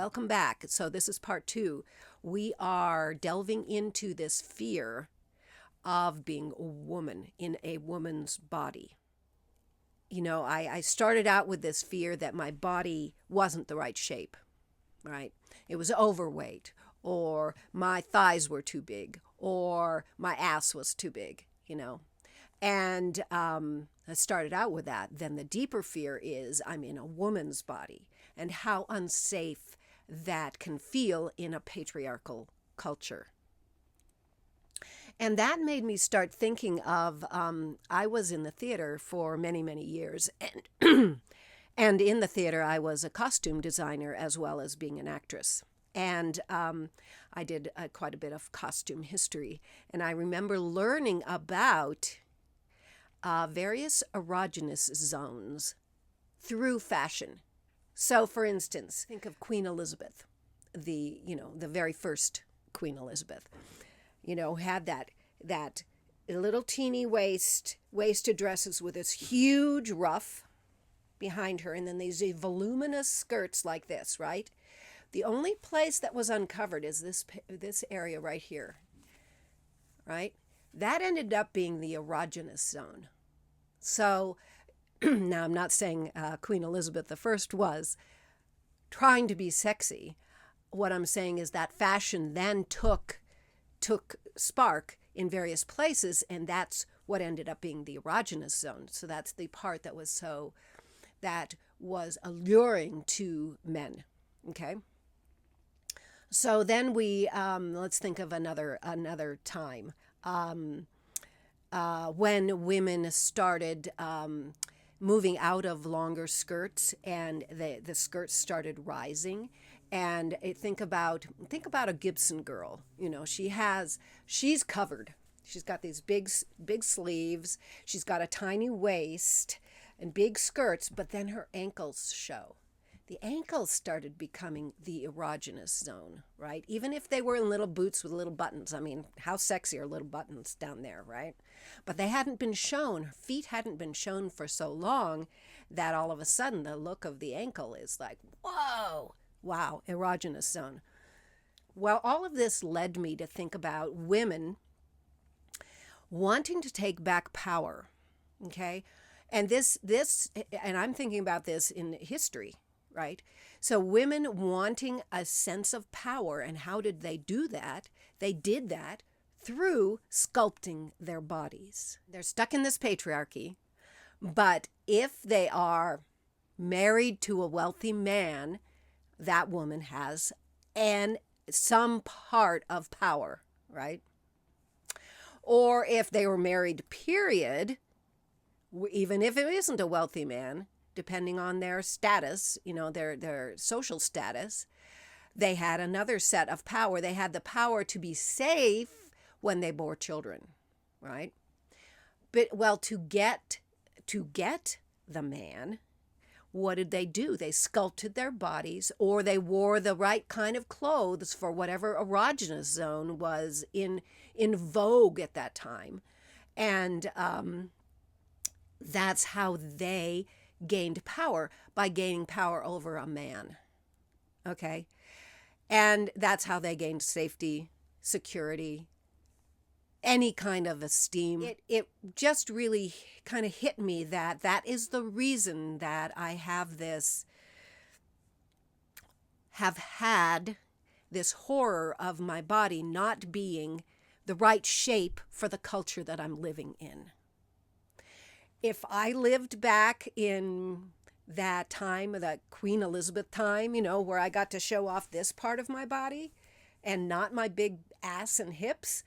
Welcome back. So, this is part two. We are delving into this fear of being a woman in a woman's body. I started out with this fear that my body wasn't the right shape, right? It was overweight, or my thighs were too big, or my ass was too big. And I started out with that. Then the deeper fear is I'm in a woman's body and how unsafe that can feel in a patriarchal culture. And that made me start thinking of I was in the theater for many, many years. And, and in the theater, I was a costume designer as well as being an actress. And I did quite a bit of costume history. And I remember learning about various erogenous zones through fashion. So, for instance, think of Queen Elizabeth, the very first Queen Elizabeth. Had that little teeny waisted dresses with this huge ruff behind her, and then these voluminous skirts like this, right? The only place that was uncovered is this area right here, right? That ended up being the erogenous zone. So now I'm not saying Queen Elizabeth I was trying to be sexy. What I'm saying is that fashion then took spark in various places, and that's what ended up being the erogenous zone. So that's the part that was alluring to men. Okay. So then we let's think of another time when women started moving out of longer skirts, and the skirts started rising. And think about a Gibson girl. She's covered. She's got these big sleeves. She's got a tiny waist and big skirts, but then her ankles show. The ankles started becoming the erogenous zone, right? Even if they were in little boots with little buttons. I mean, how sexy are little buttons down there, right? But they hadn't been shown. Her feet hadn't been shown for so long that all of a sudden the look of the ankle is like, whoa, wow, erogenous zone. Well, all of this led me to think about women wanting to take back power, okay? And and I'm thinking about this in history, right? So women wanting a sense of power, and how did they do that? They did that through sculpting their bodies. They're stuck in this patriarchy, but if they are married to a wealthy man, that woman has some part of power, right? Or if they were married, period, even if it isn't a wealthy man, depending on their status, their social status, they had another set of power. They had the power to be safe when they bore children, right? But, well, to get the man, what did they do? They sculpted their bodies, or they wore the right kind of clothes for whatever erogenous zone was in vogue at that time. And that's how they gained power, by gaining power over a man. Okay? And that's how they gained safety, security, any kind of esteem. It just really kind of hit me that is the reason that I have had this horror of my body not being the right shape for the culture that I'm living in. If I lived back in that time, that Queen Elizabeth time, where I got to show off this part of my body and not my big ass and hips,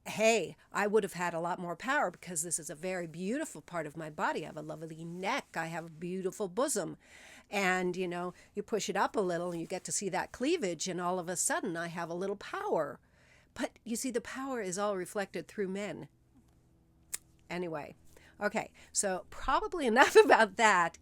hey, I would have had a lot more power, because this is a very beautiful part of my body. I have a lovely neck. I have a beautiful bosom. And, you push it up a little and you get to see that cleavage, and all of a sudden I have a little power. But you see, the power is all reflected through men. Anyway, okay, so probably enough about that.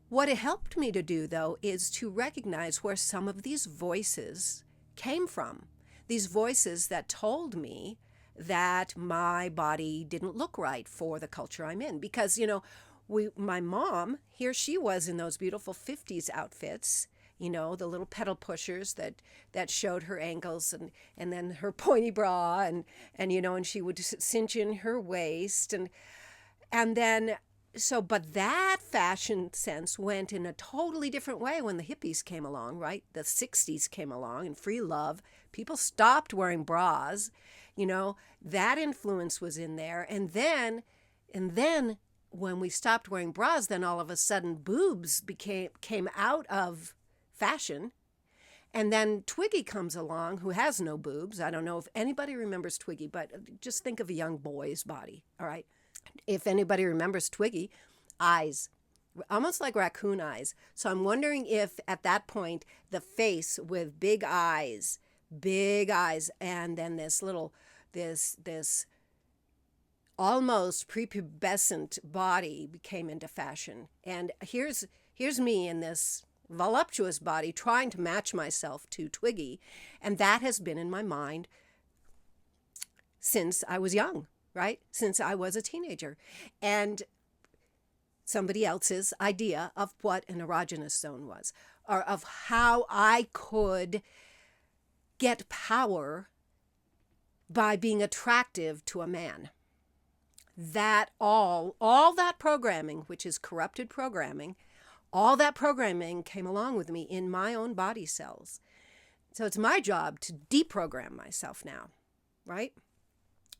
What it helped me to do, though, is to recognize where some of these voices came from. These voices that told me that my body didn't look right for the culture I'm in. Because, my mom, here she was in those beautiful 50s outfits, the little pedal pushers that showed her ankles, and then her pointy bra, and she would cinch in her waist, and then but that fashion sense went in a totally different way when the hippies came along, right? The 60s came along and free love. People stopped wearing bras. That influence was in there. And then when we stopped wearing bras, then all of a sudden boobs came out of fashion. And then Twiggy comes along, who has no boobs. I don't know if anybody remembers Twiggy, but just think of a young boy's body, all right? If anybody remembers Twiggy, eyes, almost like raccoon eyes. So I'm wondering if at that point, the face with big eyes, and then this almost prepubescent body came into fashion. And here's me in this voluptuous body trying to match myself to Twiggy. And that has been in my mind since I was young, right? Since I was a teenager. And somebody else's idea of what an erogenous zone was, or of how I could get power by being attractive to a man. That all that programming, which is corrupted programming, all that programming came along with me in my own body cells. So it's my job to deprogram myself now, right?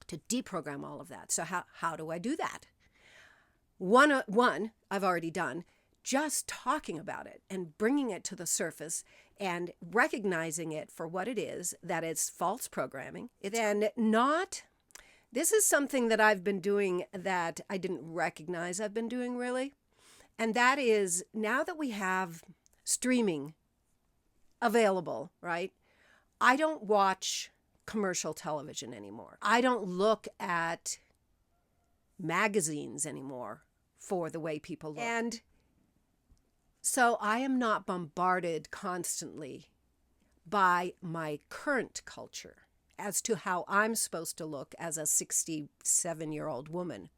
To deprogram all of that. So how do I do that? One I've already done, just talking about it and bringing it to the surface and recognizing it for what it is, that it's false programming. This is something that I've been doing that I didn't recognize I've been doing really. And that is, now that we have streaming available, right? I don't watch commercial television anymore. I don't look at magazines anymore for the way people look. And so I am not bombarded constantly by my current culture as to how I'm supposed to look as a 67-year-old woman,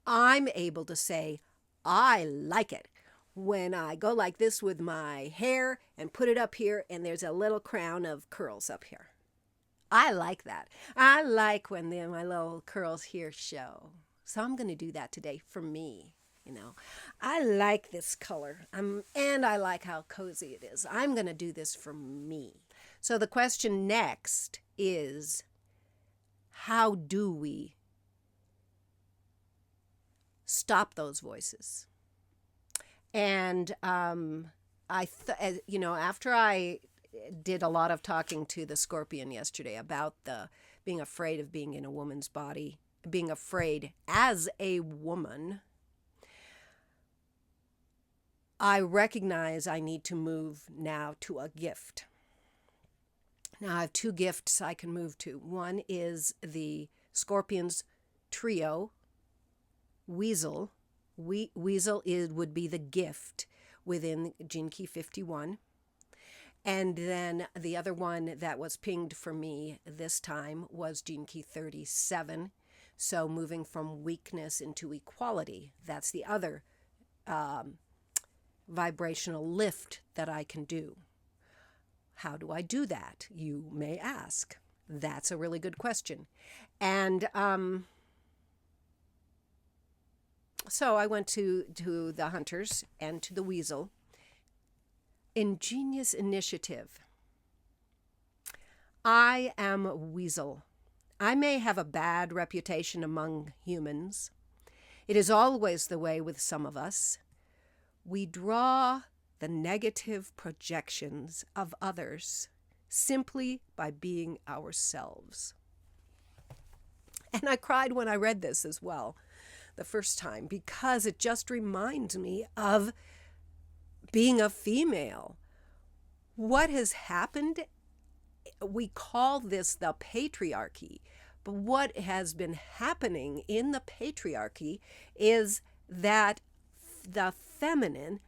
I'm able to say, I like it when I go like this with my hair and put it up here and there's a little crown of curls up here. I like that. I like when my little curls here show. So I'm going to do that today for me. I like this color, and I like how cozy it is. I'm going to do this for me. So the question next is, how do we stop those voices? And after I did a lot of talking to the Scorpion yesterday about being afraid of being in a woman's body, being afraid as a woman, I recognize I need to move now to a gift. Now I have two gifts I can move to. One is the Scorpion's trio, Weasel. Weasel would be the gift within Gene Key 51. And then the other one that was pinged for me this time was Gene Key 37. So moving from weakness into equality. That's the other vibrational lift that I can do. How do I do that, you may ask? That's a really good question. And so I went to the Hunters and to the Weasel. Ingenious initiative. I am a Weasel. I may have a bad reputation among humans. It is always the way with some of us. We draw the negative projections of others simply by being ourselves. And I cried when I read this as well the first time, because it just reminds me of being a female. What has happened? We call this the patriarchy, but what has been happening in the patriarchy is that the feminine,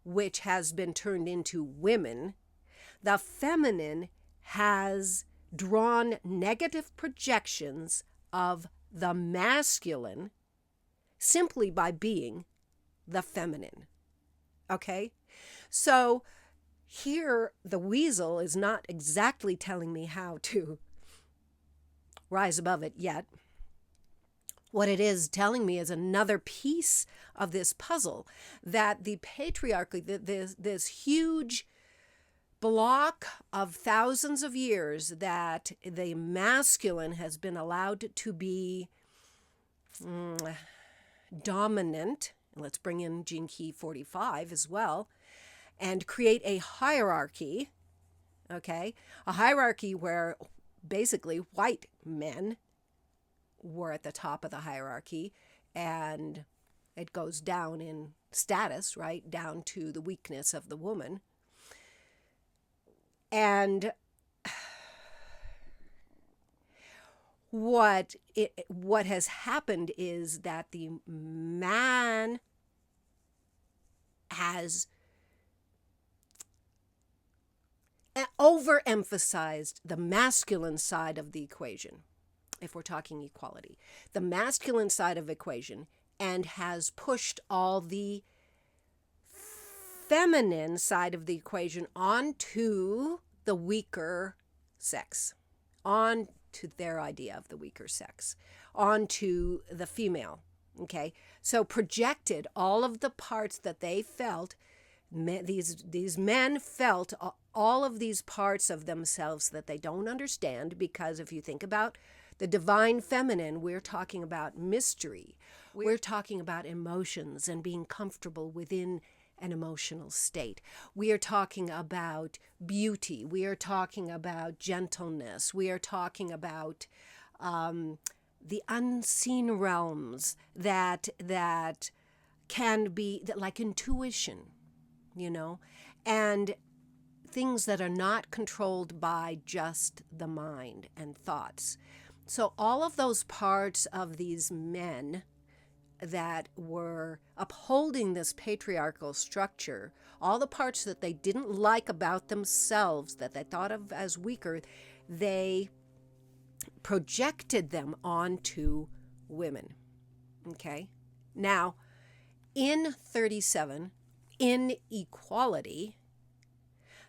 which has been turned into women, the feminine has drawn negative projections of the masculine simply by being the feminine. Okay? So here, the weasel is not exactly telling me how to rise above it yet. What it is telling me is another piece of this puzzle, that the patriarchy, this huge block of thousands of years that the masculine has been allowed to be dominant. Let's bring in gene key 45 as well, and create a hierarchy, okay? A hierarchy where basically white men were at the top of the hierarchy, and it goes down in status, right? Down to the weakness of the woman. And what has happened is that the man has overemphasized the masculine side of the equation, if we're talking equality, the masculine side of the equation, and has pushed all the feminine side of the equation onto the weaker sex, on to their idea of the weaker sex, onto the female. Okay, so projected all of the parts that they felt. These men felt all of these parts of themselves that they don't understand, because if you think about the divine feminine, we're talking about mystery. We're talking about emotions and being comfortable within an emotional state. We are talking about beauty. We are talking about gentleness. We are talking about the unseen realms that can be like intuition, and things that are not controlled by just the mind and thoughts. So all of those parts of these men that were upholding this patriarchal structure, all the parts that they didn't like about themselves, that they thought of as weaker, they projected them onto women. Okay? Now, in 37, in equality,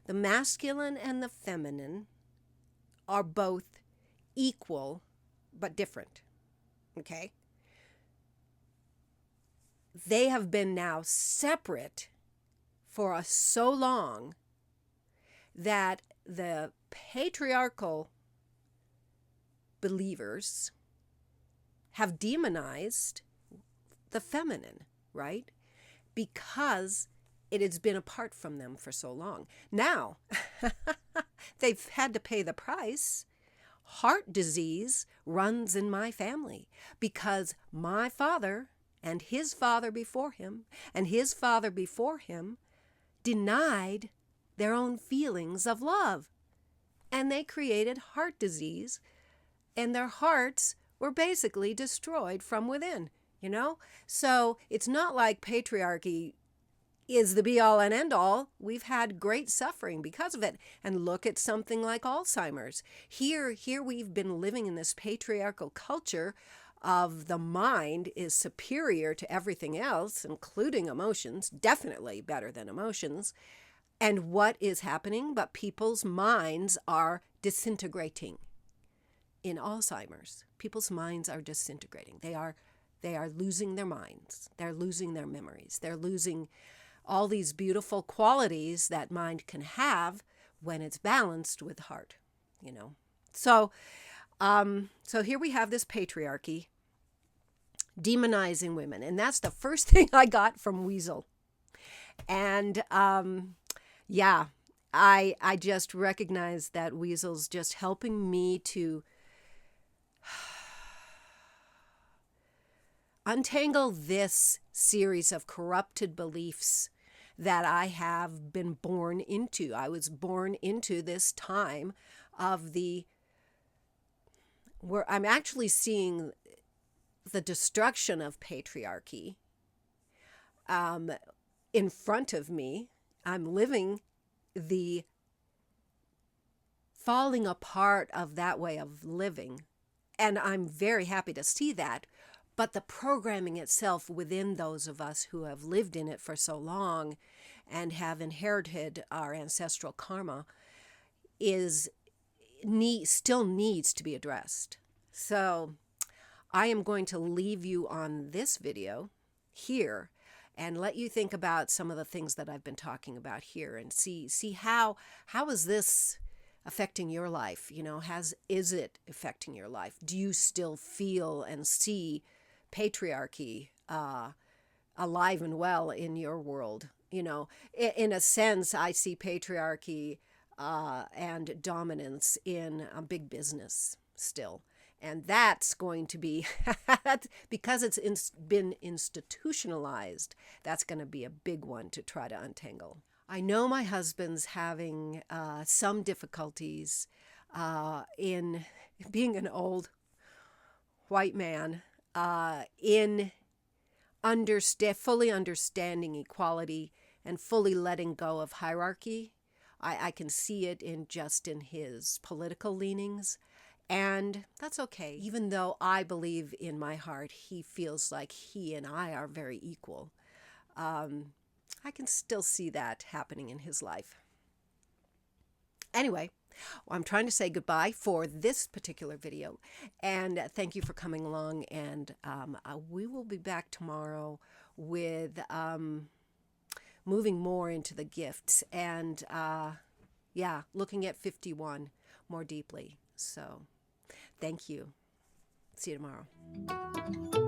the masculine and the feminine are both equal but different. Okay? They have been now separate for so long that the patriarchal believers have demonized the feminine, right? Because it has been apart from them for so long. Now, they've had to pay the price. Heart disease runs in my family because my father and his father before him and his father before him denied their own feelings of love. And they created heart disease, and their hearts were basically destroyed from within, So it's not like patriarchy is the be-all and end-all. We've had great suffering because of it. And look at something like Alzheimer's. Here we've been living in this patriarchal culture of the mind is superior to everything else, including emotions, definitely better than emotions. And what is happening? But people's minds are disintegrating. In Alzheimer's, people's minds are disintegrating. They are losing their minds. They're losing their memories. They're losing all these beautiful qualities that mind can have when it's balanced with heart, So here we have this patriarchy demonizing women, and that's the first thing I got from Weasel. And I just recognize that Weasel's just helping me to untangle this series of corrupted beliefs that I have been born into. I was born into this time of where I'm actually seeing the destruction of patriarchy in front of me. I'm living the falling apart of that way of living, and I'm very happy to see that. But the programming itself within those of us who have lived in it for so long and have inherited our ancestral karma still needs to be addressed. So I am going to leave you on this video here and let you think about some of the things that I've been talking about here, and see how is this affecting your life? Is it affecting your life? Do you still feel and see patriarchy alive and well in your world? In a sense, I see patriarchy and dominance in big business still. And that's going to be, because been institutionalized, that's going to be a big one to try to untangle. I know my husband's having some difficulties in being an old white man, in fully understanding equality and fully letting go of hierarchy. I can see it in his political leanings. And that's okay. Even though I believe in my heart he feels like he and I are very equal, I can still see that happening in his life. Anyway, I'm trying to say goodbye for this particular video, and thank you for coming along, and we will be back tomorrow with moving more into the gifts and looking at 51 more deeply. So thank you. See you tomorrow.